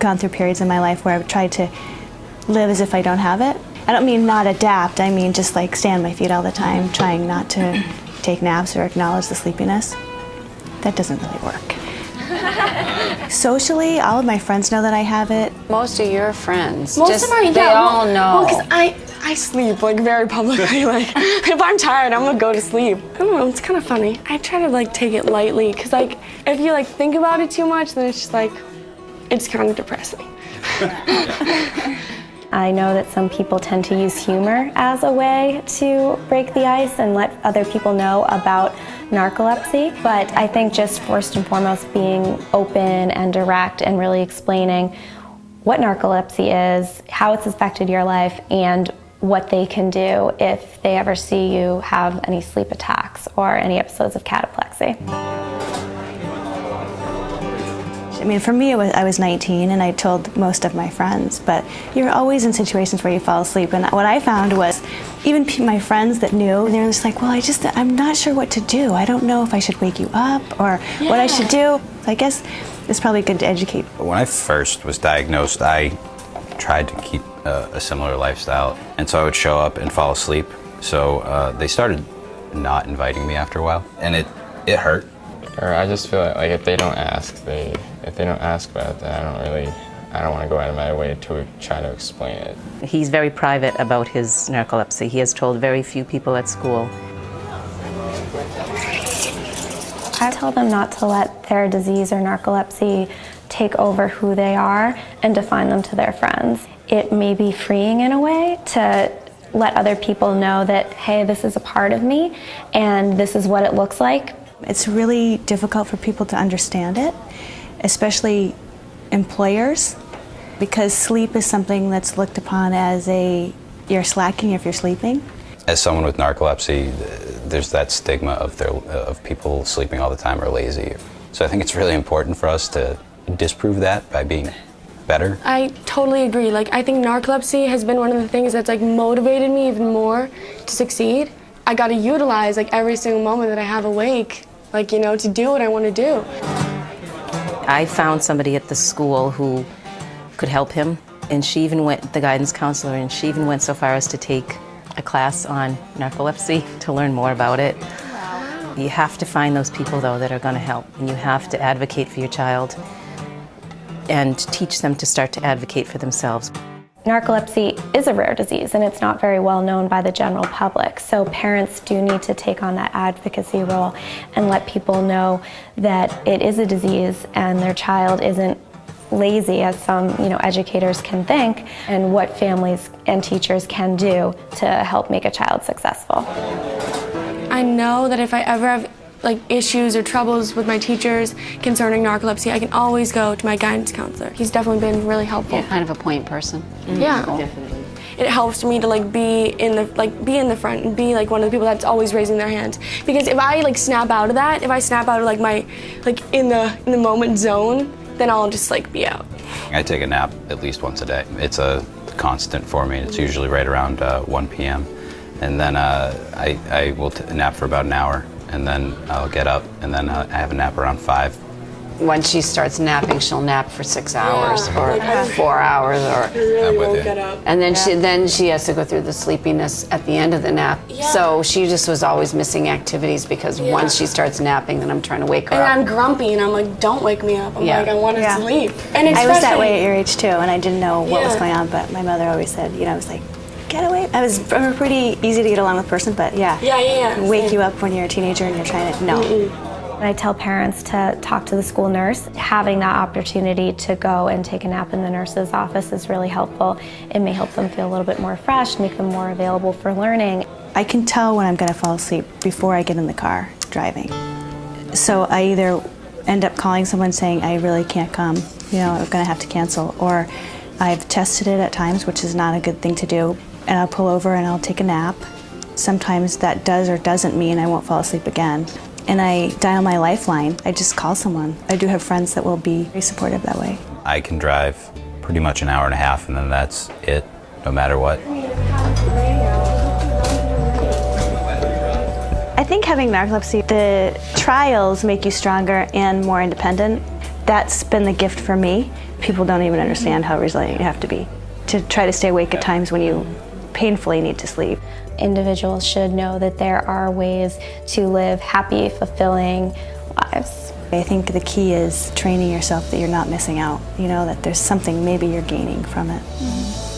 gone through periods in my life where I've tried to live as if I don't have it. I don't mean not adapt, I mean just like stay on my feet all the time, trying not to take naps or acknowledge the sleepiness. That doesn't really work. Socially, all of my friends know that I have it. Most of your friends, Most of them are, they all know. Well, because I sleep like very publicly. Like if I'm tired, I'm gonna go to sleep. I don't know, it's kind of funny. I try to like take it lightly because like if you like think about it too much, then it's just like it's kind of depressing. I know that some people tend to use humor as a way to break the ice and let other people know about narcolepsy, but I think just first and foremost being open and direct and really explaining what narcolepsy is, how it's affected your life, and what they can do if they ever see you have any sleep attacks or any episodes of cataplexy. I mean, for me, I was 19 and I told most of my friends, but you're always in situations where you fall asleep. And what I found was even my friends that knew, they were just like, well, I'm not sure what to do. I don't know if I should wake you up or what I should do. I guess it's probably good to educate. When I first was diagnosed, I tried to keep a similar lifestyle. And so I would show up and fall asleep. So they started not inviting me after a while. And it hurt. Or I just feel like if they don't ask, if they don't ask about it, then I don't want to go out of my way to try to explain it. He's very private about his narcolepsy. He has told very few people at school. I tell them not to let their disease or narcolepsy take over who they are and define them to their friends. It may be freeing in a way to let other people know that, hey, this is a part of me and this is what it looks like. It's really difficult for people to understand it, especially employers, because sleep is something that's looked upon as you're slacking if you're sleeping. As someone with narcolepsy, there's that stigma of people sleeping all the time or lazy. So I think it's really important for us to disprove that by being better. I totally agree. Like I think narcolepsy has been one of the things that's like motivated me even more to succeed. I got to utilize like every single moment that I have awake, like, you know, to do what I want to do. I found somebody at the school who could help him, and she even went, the guidance counselor, and she even went so far as to take a class on narcolepsy to learn more about it. You have to find those people, though, that are going to help, and you have to advocate for your child and teach them to start to advocate for themselves. Narcolepsy is a rare disease and it's not very well known by the general public, so parents do need to take on that advocacy role and let people know that it is a disease and their child isn't lazy, as some educators can think, and what families and teachers can do to help make a child successful. I know that if I ever have like issues or troubles with my teachers concerning narcolepsy, I can always go to my guidance counselor. He's definitely been really helpful. You're kind of a point person. Yeah. Cool. Definitely. It helps me to like be in the front and be like one of the people that's always raising their hands. Because if I like snap out of that, if I snap out of like my in the moment zone, then I'll just like be out. I take a nap at least once a day. It's a constant for me. It's usually right around 1 p.m. And then I will nap for about an hour. And then I'll get up, and then I have a nap around 5. When she starts napping, she'll nap for 6 hours or 4 hours, or. I'm with you. And then she has to go through the sleepiness at the end of the nap. Yeah. So she just was always missing activities because once she starts napping, then I'm trying to wake her up. And I'm grumpy, and I'm like, don't wake me up. I'm like, I want to sleep. And I was that way at your age too, and I didn't know what was going on, but my mother always said, I was like, get away. I'm a pretty easy to get along with person, but wake you up when you're a teenager and you're trying to, no. I tell parents to talk to the school nurse. Having that opportunity to go and take a nap in the nurse's office is really helpful. It may help them feel a little bit more fresh, make them more available for learning. I can tell when I'm going to fall asleep before I get in the car driving. So I either end up calling someone saying, I really can't come, I'm going to have to cancel, or I've tested it at times, which is not a good thing to do, and I'll pull over and I'll take a nap. Sometimes that does or doesn't mean I won't fall asleep again. And I dial my lifeline. I just call someone. I do have friends that will be very supportive that way. I can drive pretty much an hour and a half, and then that's it, no matter what. I think having narcolepsy, the trials make you stronger and more independent. That's been the gift for me, people don't even understand how resilient you have to be to try to stay awake at times when you painfully need to sleep. Individuals should know that there are ways to live happy, fulfilling lives. I think the key is training yourself that you're not missing out, you know, that there's something maybe you're gaining from it.